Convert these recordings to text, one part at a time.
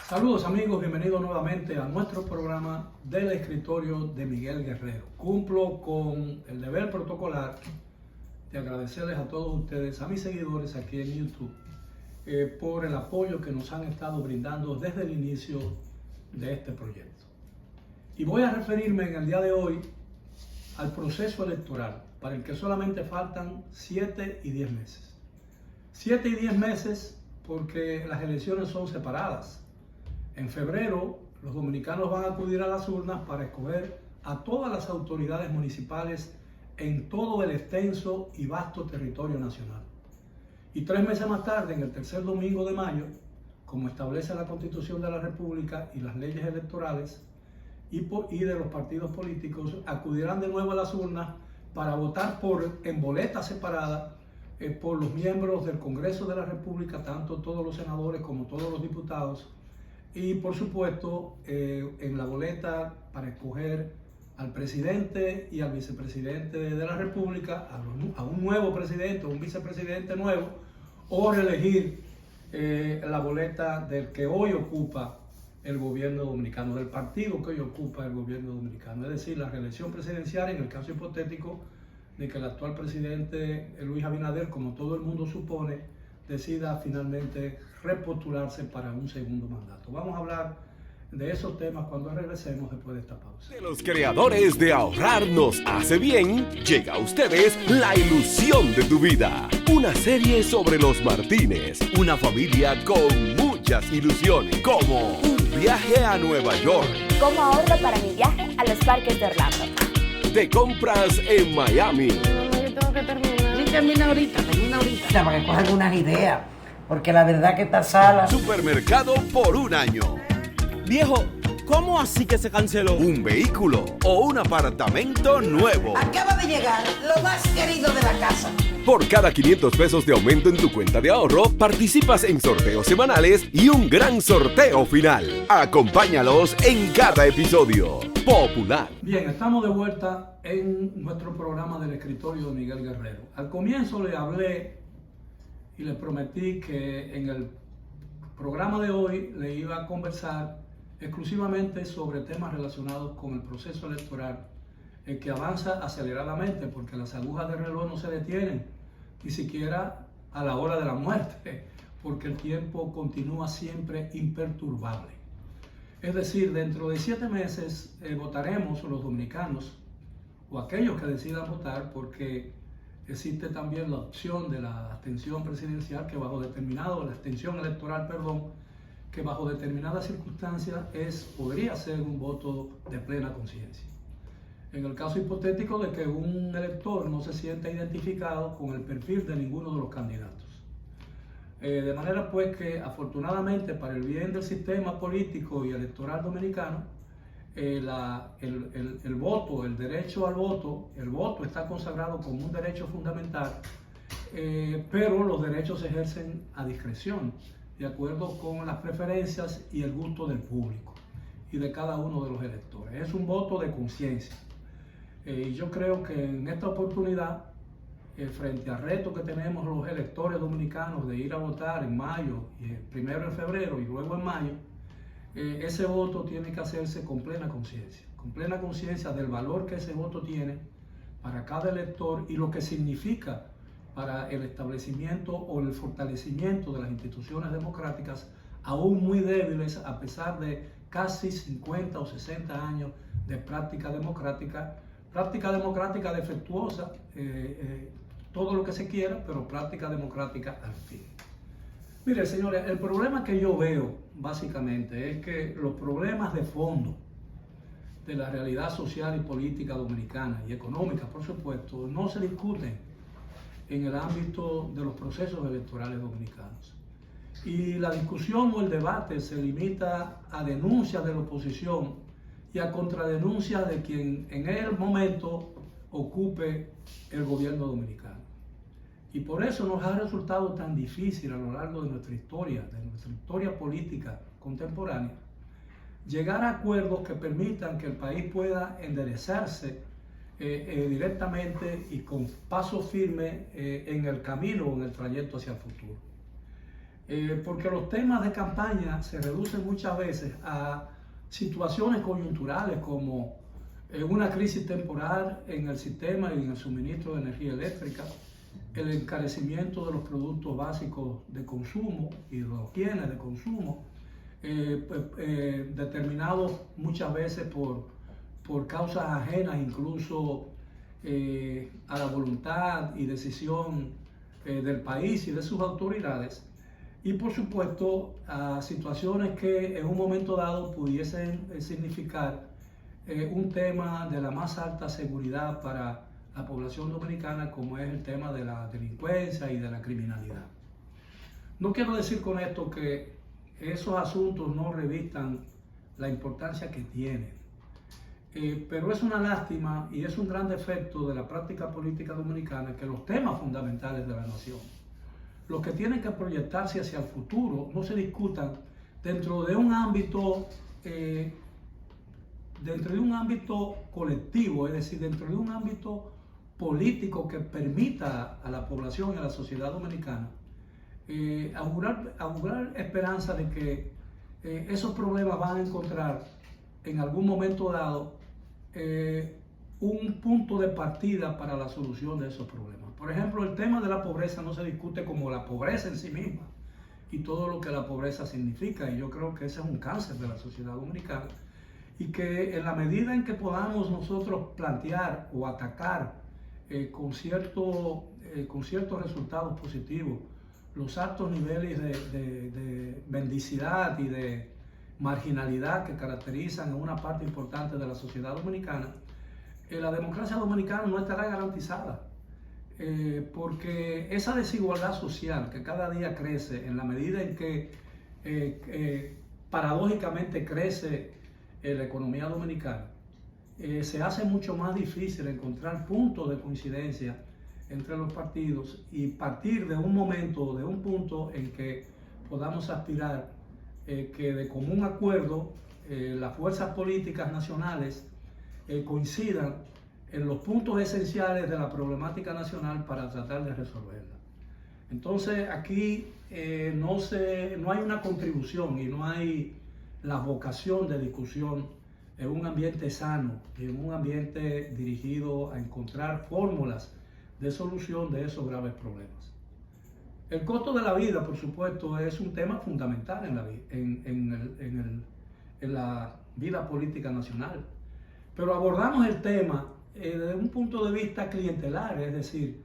Saludos amigos, bienvenidos nuevamente a nuestro programa del escritorio de Miguel Guerrero. Cumplo con el deber protocolar de agradecerles a todos ustedes, a mis seguidores aquí en YouTube, por el apoyo que nos han estado brindando desde el inicio de este proyecto. Y voy a referirme en el día de hoy al proceso electoral, para el que solamente faltan 7 y 10 meses. 7 y 10 meses porque las elecciones son separadas. En febrero, los dominicanos van a acudir a las urnas para escoger a todas las autoridades municipales en todo el extenso y vasto territorio nacional. Y 3 meses más tarde, en el tercer domingo de mayo, como establece la Constitución de la República y las leyes electorales y de los partidos políticos, acudirán de nuevo a las urnas para votar en boleta separada por los miembros del Congreso de la República, tanto todos los senadores como todos los diputados, y por supuesto en la boleta para escoger al presidente y al vicepresidente de la República, a un nuevo presidente o un vicepresidente nuevo, o reelegir la boleta del que hoy ocupa el gobierno dominicano, del partido que hoy ocupa el gobierno dominicano, es decir, la reelección presidencial en el caso hipotético de que el actual presidente Luis Abinader, como todo el mundo supone, decida finalmente repostularse para un segundo mandato. Vamos a hablar de esos temas cuando regresemos después de esta pausa. De los creadores de Ahorrar nos hace bien, llega a ustedes La Ilusión de tu Vida. Una serie sobre los Martínez, una familia con muchas ilusiones, como un viaje a Nueva York. ¿Cómo ahorro para mi viaje a los parques de Orlando? De compras en Miami. No, yo tengo que terminar. Sí, termina ahorita. Para que cojan algunas ideas, porque la verdad que esta sala... Supermercado por un año. Viejo, ¿cómo así que se canceló? Un vehículo o un apartamento nuevo. Acaba de llegar lo más querido de la casa. Por cada 500 pesos de aumento en tu cuenta de ahorro, participas en sorteos semanales y un gran sorteo final. Acompáñalos en cada episodio. Popular. Bien, estamos de vuelta en nuestro programa del escritorio de Miguel Guerrero. Al comienzo le hablé y le prometí que en el programa de hoy le iba a conversar exclusivamente sobre temas relacionados con el proceso electoral, que avanza aceleradamente porque las agujas del reloj no se detienen, ni siquiera a la hora de la muerte, porque el tiempo continúa siempre imperturbable. Es decir, dentro de 7 meses votaremos los dominicanos, o aquellos que decidan votar, porque existe también la opción de la abstención presidencial, que bajo determinado, la abstención electoral, perdón, que bajo determinadas circunstancias podría ser un voto de plena conciencia. En el caso hipotético de que un elector no se sienta identificado con el perfil de ninguno de los candidatos. De manera pues que afortunadamente para el bien del sistema político y electoral dominicano, el voto, el derecho al voto, el voto está consagrado como un derecho fundamental, pero los derechos se ejercen a discreción, de acuerdo con las preferencias y el gusto del público y de cada uno de los electores. Es un voto de conciencia. Y yo creo que en esta oportunidad, frente al reto que tenemos los electores dominicanos de ir a votar en mayo, primero en febrero y luego en mayo, ese voto tiene que hacerse con plena conciencia del valor que ese voto tiene para cada elector y lo que significa para el establecimiento o el fortalecimiento de las instituciones democráticas, aún muy débiles a pesar de casi 50 o 60 años de práctica democrática defectuosa, todo lo que se quiera, pero práctica democrática al fin. Mire, señores, el problema que yo veo básicamente es que los problemas de fondo de la realidad social y política dominicana y económica, por supuesto, no se discuten en el ámbito de los procesos electorales dominicanos. Y la discusión o el debate se limita a denuncias de la oposición y a contradenuncias de quien en el momento ocupe el gobierno dominicano. Y por eso nos ha resultado tan difícil a lo largo de nuestra historia política contemporánea, llegar a acuerdos que permitan que el país pueda enderezarse directamente y con paso firme en el camino o en el trayecto hacia el futuro. porque los temas de campaña se reducen muchas veces a situaciones coyunturales como una crisis temporal en el sistema y en el suministro de energía eléctrica, el encarecimiento de los productos básicos de consumo y de los bienes de consumo, determinados muchas veces por causas ajenas incluso a la voluntad y decisión del país y de sus autoridades, y por supuesto a situaciones que en un momento dado pudiesen significar un tema de la más alta seguridad para la población dominicana, como es el tema de la delincuencia y de la criminalidad. No quiero decir con esto que esos asuntos no revistan la importancia que tienen, pero es una lástima y es un gran defecto de la práctica política dominicana que los temas fundamentales de la nación, los que tienen que proyectarse hacia el futuro, no se discutan dentro de un ámbito colectivo, es decir, dentro de un ámbito político que permita a la población y a la sociedad dominicana augurar esperanza de que esos problemas van a encontrar en algún momento dado un punto de partida para la solución de esos problemas. Por ejemplo, el tema de la pobreza no se discute como la pobreza en sí misma y todo lo que la pobreza significa, y yo creo que ese es un cáncer de la sociedad dominicana, y que en la medida en que podamos nosotros plantear o atacar con ciertos resultados positivos los altos niveles de mendicidad y de marginalidad que caracterizan a una parte importante de la sociedad dominicana, la democracia dominicana no estará garantizada, porque esa desigualdad social que cada día crece en la medida en que paradójicamente crece la economía dominicana, se hace mucho más difícil encontrar puntos de coincidencia entre los partidos y partir de un momento, de un punto en que podamos aspirar que de común acuerdo las fuerzas políticas nacionales coincidan en los puntos esenciales de la problemática nacional para tratar de resolverla. Entonces aquí no hay una contribución y no hay la vocación de discusión en un ambiente sano y en un ambiente dirigido a encontrar fórmulas de solución de esos graves problemas. El costo de la vida, por supuesto, es un tema fundamental en la vida política nacional, pero abordamos el tema desde un punto de vista clientelar, es decir,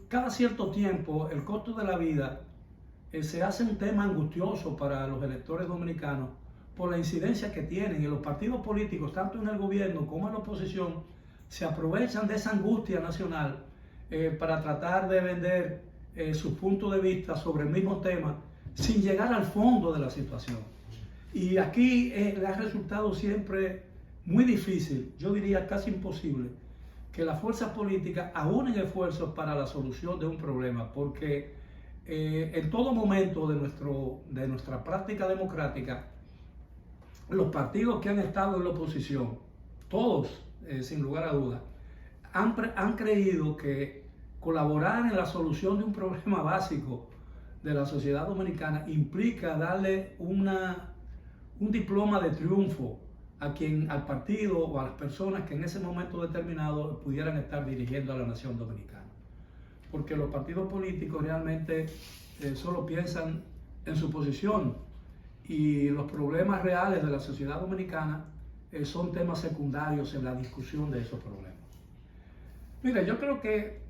cada cierto tiempo el costo de la vida se hace un tema angustioso para los electores dominicanos por la incidencia que tienen, y los partidos políticos, tanto en el gobierno como en la oposición, se aprovechan de esa angustia nacional para tratar de vender su punto de vista sobre el mismo tema sin llegar al fondo de la situación. Y aquí le ha resultado siempre muy difícil, yo diría casi imposible, que las fuerzas políticas aúnen esfuerzos para la solución de un problema, porque en todo momento de nuestra práctica democrática, los partidos que han estado en la oposición, todos, sin lugar a dudas, han creído que colaborar en la solución de un problema básico de la sociedad dominicana implica darle un diploma de triunfo al partido o a las personas que en ese momento determinado pudieran estar dirigiendo a la nación dominicana. Porque los partidos políticos realmente solo piensan en su posición, y los problemas reales de la sociedad dominicana son temas secundarios en la discusión de esos problemas. Mira, yo creo que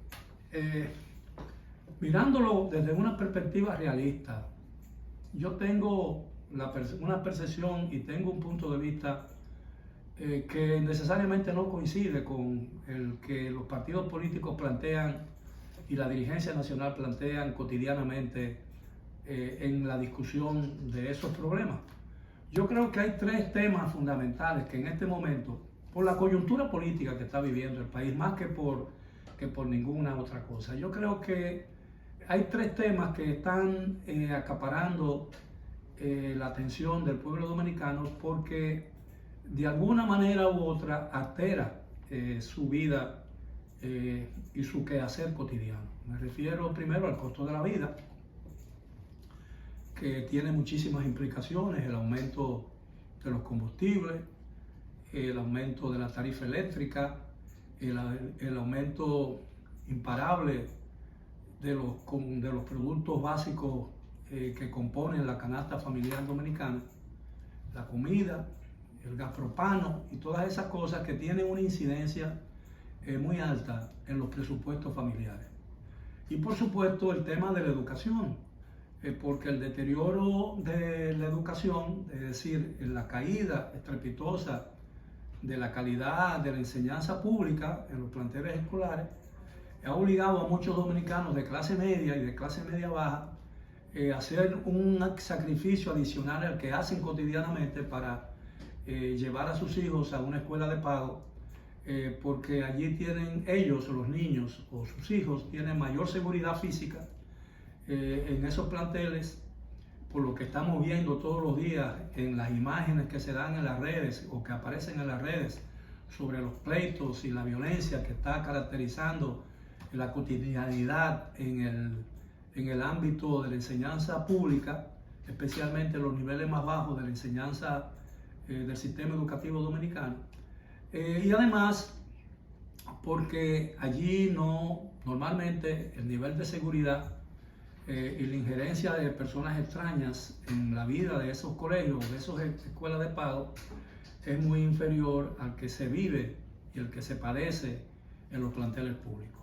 mirándolo desde una perspectiva realista, yo tengo una percepción y tengo un punto de vista que necesariamente no coincide con el que los partidos políticos plantean y la dirigencia nacional plantean cotidianamente en la discusión de esos problemas. Yo creo que hay tres temas fundamentales que en este momento, por la coyuntura política que está viviendo el país, más que por ninguna otra cosa, yo creo que hay tres temas que están acaparando la atención del pueblo dominicano porque de alguna manera u otra altera su vida y su quehacer cotidiano. Me refiero primero al costo de la vida, que tiene muchísimas implicaciones: el aumento de los combustibles, el aumento de la tarifa eléctrica, el aumento imparable de los productos básicos que componen la canasta familiar dominicana, la comida, el gas propano y todas esas cosas que tienen una incidencia muy alta en los presupuestos familiares. Y por supuesto el tema de la educación, porque el deterioro de la educación, es decir, la caída estrepitosa de la calidad de la enseñanza pública en los planteles escolares, ha obligado a muchos dominicanos de clase media y de clase media baja a hacer un sacrificio adicional al que hacen cotidianamente para llevar a sus hijos a una escuela de pago, porque allí tienen ellos, los niños o sus hijos, tienen mayor seguridad física en esos planteles, por lo que estamos viendo todos los días en las imágenes que se dan en las redes o que aparecen en las redes sobre los pleitos y la violencia que está caracterizando la cotidianidad en el ámbito de la enseñanza pública, especialmente en los niveles más bajos de la enseñanza del sistema educativo dominicano. Y además, porque allí normalmente el nivel de seguridad y la injerencia de personas extrañas en la vida de esos colegios, de esas escuelas de pago, es muy inferior al que se vive y el que se padece en los planteles públicos.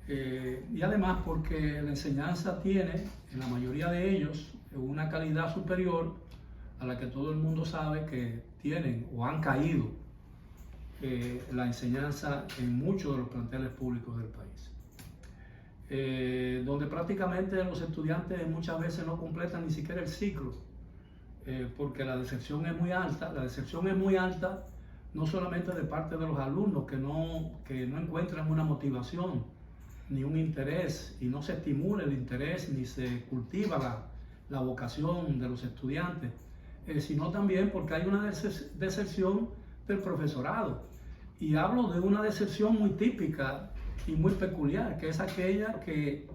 Y además porque la enseñanza tiene, en la mayoría de ellos, una calidad superior a la que todo el mundo sabe que tienen o han caído la enseñanza en muchos de los planteles públicos del país. Donde prácticamente los estudiantes muchas veces no completan ni siquiera el ciclo, porque la deserción es muy alta. La deserción es muy alta no solamente de parte de los alumnos que no encuentran una motivación ni un interés, y no se estimula el interés ni se cultiva la vocación de los estudiantes, sino también porque hay una deserción del profesorado. Y hablo de una deserción muy típica y muy peculiar, que es aquella que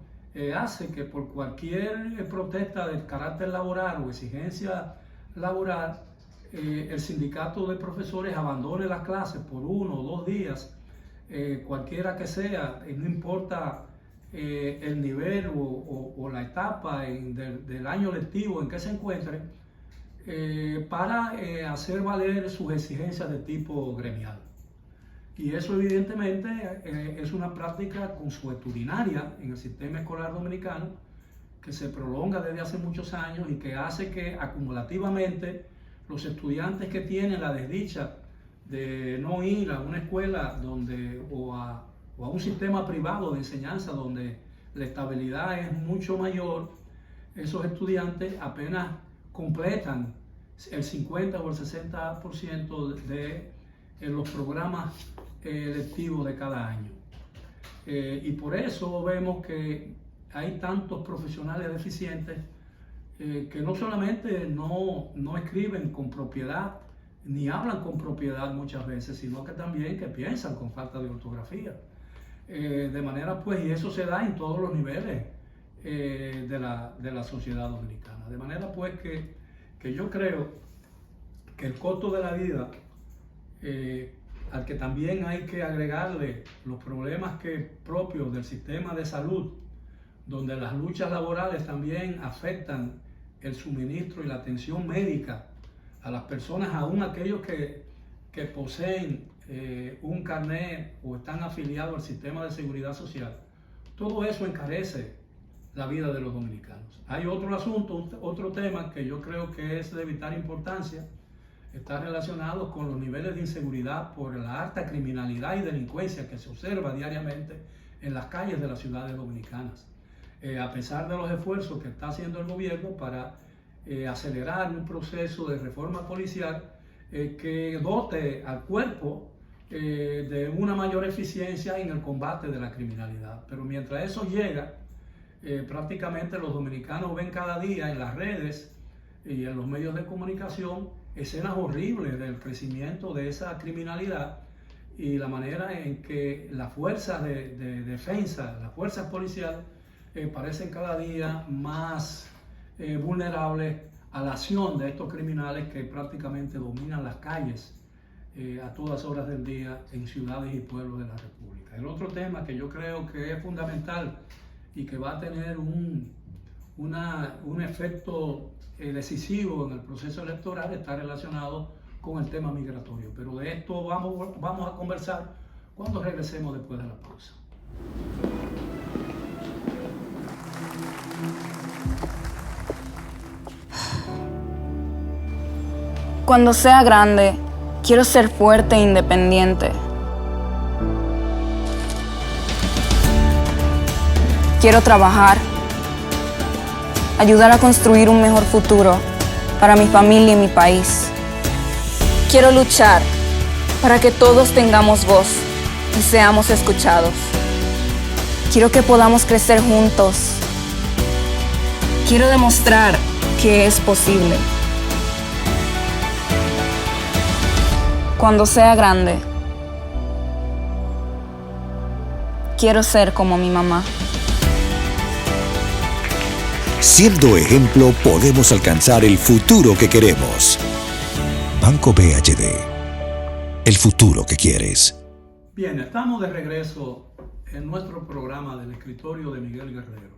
hace que por cualquier protesta de carácter laboral o exigencia laboral, el sindicato de profesores abandone las clases por 1 o 2 días, cualquiera que sea, no importa el nivel o la etapa del año lectivo en que se encuentre, para hacer valer sus exigencias de tipo gremial. Y eso evidentemente es una práctica consuetudinaria en el sistema escolar dominicano, que se prolonga desde hace muchos años y que hace que acumulativamente los estudiantes que tienen la desdicha de no ir a una escuela o a un sistema privado de enseñanza donde la estabilidad es mucho mayor, esos estudiantes apenas completan el 50 o el 60% de los programas lectivos de cada año. Y por eso vemos que hay tantos profesionales deficientes que no solamente no escriben con propiedad, ni hablan con propiedad muchas veces, sino que también que piensan con falta de ortografía. De manera pues, y eso se da en todos los niveles de la sociedad dominicana. De manera pues que yo creo que el costo de la vida, al que también hay que agregarle los problemas propios del sistema de salud, donde las luchas laborales también afectan el suministro y la atención médica a las personas, aún aquellos que poseen un carnet o están afiliados al sistema de seguridad social. Todo eso encarece la vida de los dominicanos. Hay otro asunto, otro tema que yo creo que es de vital importancia, está relacionado con los niveles de inseguridad por la alta criminalidad y delincuencia que se observa diariamente en las calles de las ciudades dominicanas. A pesar de los esfuerzos que está haciendo el gobierno para acelerar un proceso de reforma policial que dote al cuerpo de una mayor eficiencia en el combate de la criminalidad. Pero mientras eso llega, prácticamente los dominicanos ven cada día en las redes y en los medios de comunicación escenas horribles del crecimiento de esa criminalidad, y la manera en que las fuerzas de defensa, las fuerzas policiales, parecen cada día más vulnerables a la acción de estos criminales que prácticamente dominan las calles a todas horas del día en ciudades y pueblos de la República. El otro tema que yo creo que es fundamental y que va a tener un efecto decisivo en el proceso electoral está relacionado con el tema migratorio. Pero de esto vamos a conversar cuando regresemos después de la pausa. Cuando sea grande, quiero ser fuerte e independiente. Quiero trabajar, ayudar a construir un mejor futuro para mi familia y mi país. Quiero luchar para que todos tengamos voz y seamos escuchados. Quiero que podamos crecer juntos. Quiero demostrar que es posible. Cuando sea grande, quiero ser como mi mamá. Siendo ejemplo, podemos alcanzar el futuro que queremos. Banco BHD. El futuro que quieres. Bien, estamos de regreso en nuestro programa del escritorio de Miguel Guerrero.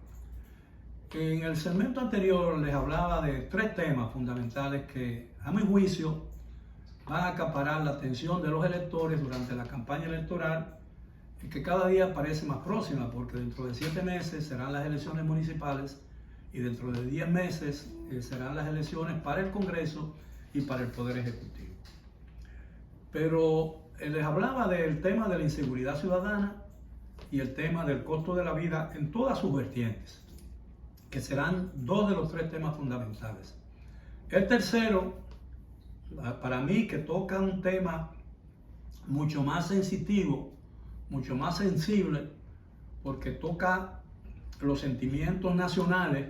En el segmento anterior les hablaba de 3 temas fundamentales que, a mi juicio, van a acaparar la atención de los electores durante la campaña electoral, y que cada día parece más próxima, porque dentro de 7 meses serán las elecciones municipales y dentro de 10 meses serán las elecciones para el Congreso y para el Poder Ejecutivo. Pero les hablaba del tema de la inseguridad ciudadana y el tema del costo de la vida en todas sus vertientes, que serán 2 de los 3 temas fundamentales. El tercero, para mí, que toca un tema mucho más sensitivo, mucho más sensible, porque toca los sentimientos nacionales,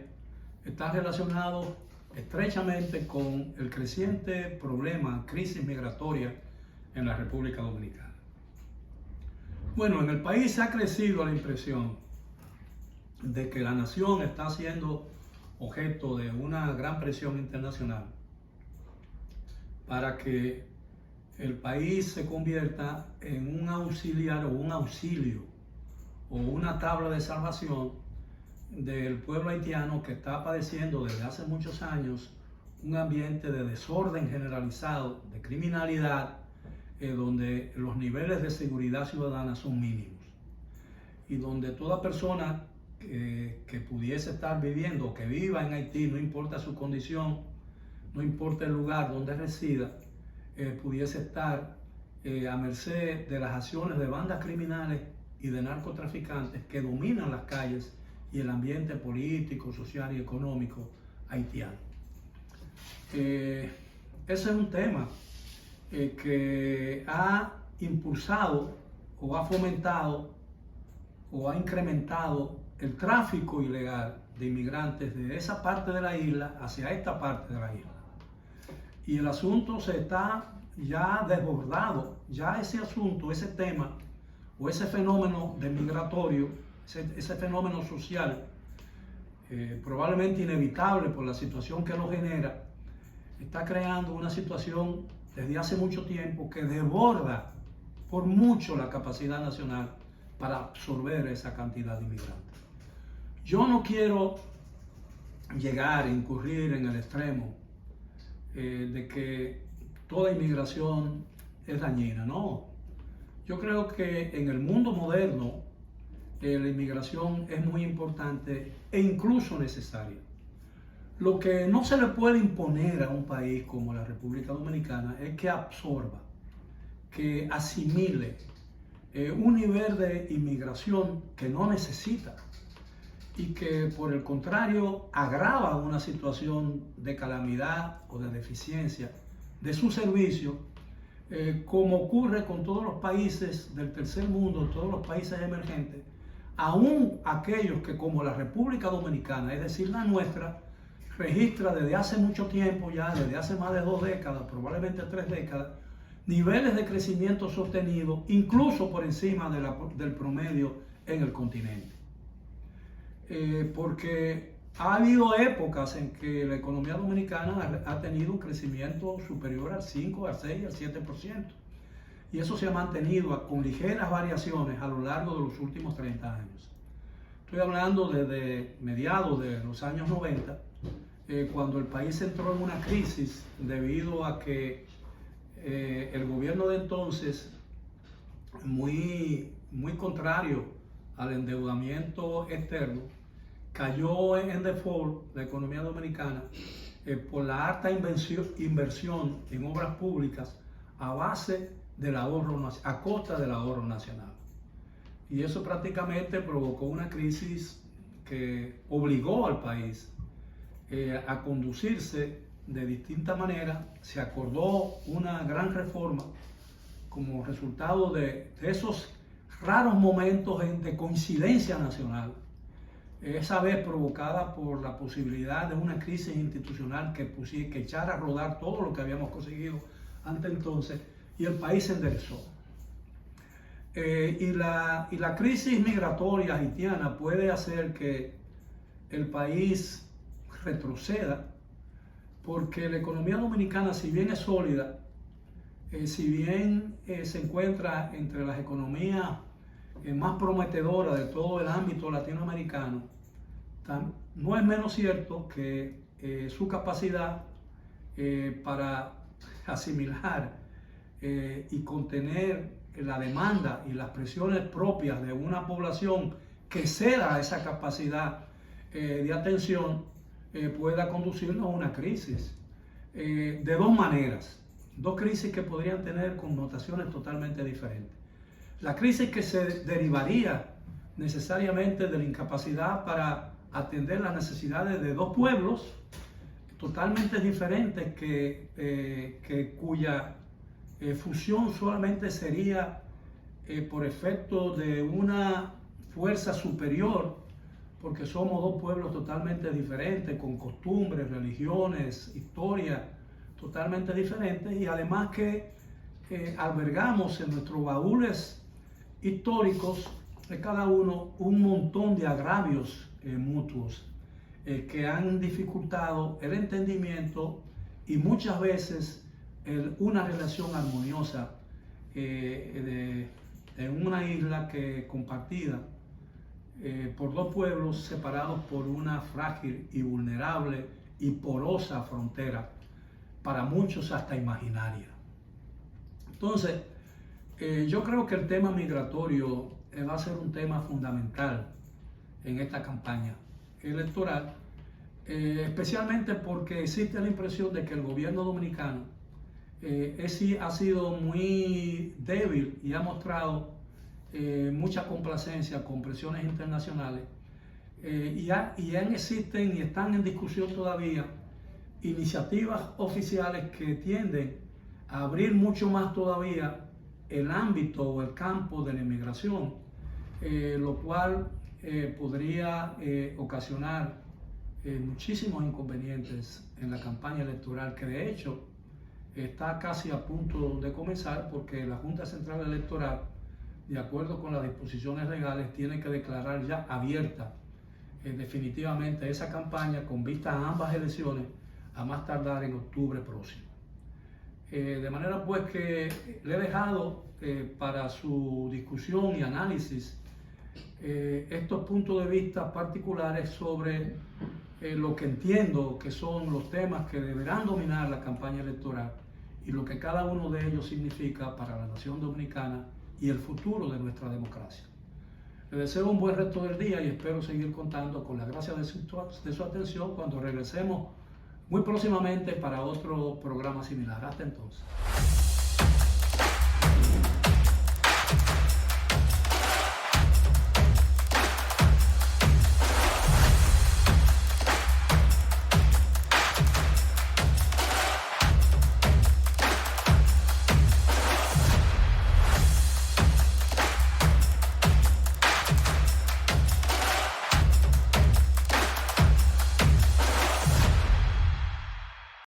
está relacionado estrechamente con el creciente problema, crisis migratoria en la República Dominicana. Bueno, en el país se ha crecido la impresión de que la nación está siendo objeto de una gran presión internacional para que el país se convierta en un auxiliar o un auxilio o una tabla de salvación del pueblo haitiano, que está padeciendo desde hace muchos años un ambiente de desorden generalizado, de criminalidad, donde los niveles de seguridad ciudadana son mínimos y donde toda persona que pudiese estar viviendo o que viva en Haití, no importa su condición, no importa el lugar donde resida, pudiese estar a merced de las acciones de bandas criminales y de narcotraficantes que dominan las calles y el ambiente político, social y económico haitiano. Ese es un tema que ha impulsado o ha fomentado o ha incrementado el tráfico ilegal de inmigrantes de esa parte de la isla hacia esta parte de la isla. Y el asunto se está ya desbordado, ya ese asunto, ese tema o ese fenómeno de migratorio, ese fenómeno social, probablemente inevitable por la situación que lo genera, está creando una situación desde hace mucho tiempo que desborda por mucho la capacidad nacional para absorber esa cantidad de inmigrantes. Yo no quiero llegar a incurrir en el extremo de que toda inmigración es dañina, no. Yo creo que en el mundo moderno la inmigración es muy importante e incluso necesaria. Lo que no se le puede imponer a un país como la República Dominicana es que absorba, que asimile un nivel de inmigración que no necesita y que por el contrario agrava una situación de calamidad o de deficiencia de su servicio, como ocurre con todos los países del tercer mundo, todos los países emergentes, aún aquellos que, como la República Dominicana, es decir, la nuestra, registra desde hace mucho tiempo ya, desde hace más de 2 décadas, probablemente 3 décadas, niveles de crecimiento sostenido, incluso por encima del promedio en el continente. Porque ha habido épocas en que la economía dominicana ha tenido un crecimiento superior al 5, al 6, al 7%. Y eso se ha mantenido con ligeras variaciones a lo largo de los últimos 30 años. Estoy hablando desde mediados de los años 90, cuando el país entró en una crisis debido a que el gobierno de entonces, muy contrario al endeudamiento externo, cayó en default la economía dominicana por la alta inversión en obras públicas a base del ahorro, a costa del ahorro nacional. Y eso prácticamente provocó una crisis que obligó al país a conducirse de distinta manera. Se acordó una gran reforma como resultado de esos raros momentos de coincidencia nacional, esa vez provocada por la posibilidad de una crisis institucional que echara a rodar todo lo que habíamos conseguido hasta entonces, y el país se enderezó. Y la crisis migratoria haitiana puede hacer que el país retroceda, porque la economía dominicana, si bien es sólida, si bien se encuentra entre las economías más prometedoras de todo el ámbito latinoamericano, no es menos cierto que su capacidad para asimilar y contener la demanda y las presiones propias de una población que ceda a esa capacidad de atención pueda conducirnos a una crisis de dos maneras, dos crisis que podrían tener connotaciones totalmente diferentes. La crisis que se derivaría necesariamente de la incapacidad para atender las necesidades de dos pueblos totalmente diferentes cuya fusión solamente sería por efecto de una fuerza superior, porque somos dos pueblos totalmente diferentes, con costumbres, religiones, historia totalmente diferentes, y además que albergamos en nuestros baúles históricos de cada uno un montón de agravios mutuos que han dificultado el entendimiento y muchas veces una relación armoniosa en una isla compartida por dos pueblos separados por una frágil y vulnerable y porosa frontera, para muchos hasta imaginaria. Entonces, yo creo que el tema migratorio va a ser un tema fundamental en esta campaña electoral, especialmente porque existe la impresión de que el gobierno dominicano ha sido muy débil y ha mostrado mucha complacencia con presiones internacionales, existen y están en discusión todavía iniciativas oficiales que tienden a abrir mucho más todavía el ámbito o el campo de la inmigración, lo cual podría ocasionar muchísimos inconvenientes en la campaña electoral, que de hecho está casi a punto de comenzar, porque la Junta Central Electoral, de acuerdo con las disposiciones legales, tiene que declarar ya abierta definitivamente esa campaña con vista a ambas elecciones, a más tardar en octubre próximo. De manera pues que le he dejado para su discusión y análisis estos puntos de vista particulares sobre lo que entiendo que son los temas que deberán dominar la campaña electoral y lo que cada uno de ellos significa para la nación dominicana y el futuro de nuestra democracia. Les deseo un buen resto del día y espero seguir contando con la gracia de su atención cuando regresemos muy próximamente para otro programa similar. Hasta entonces.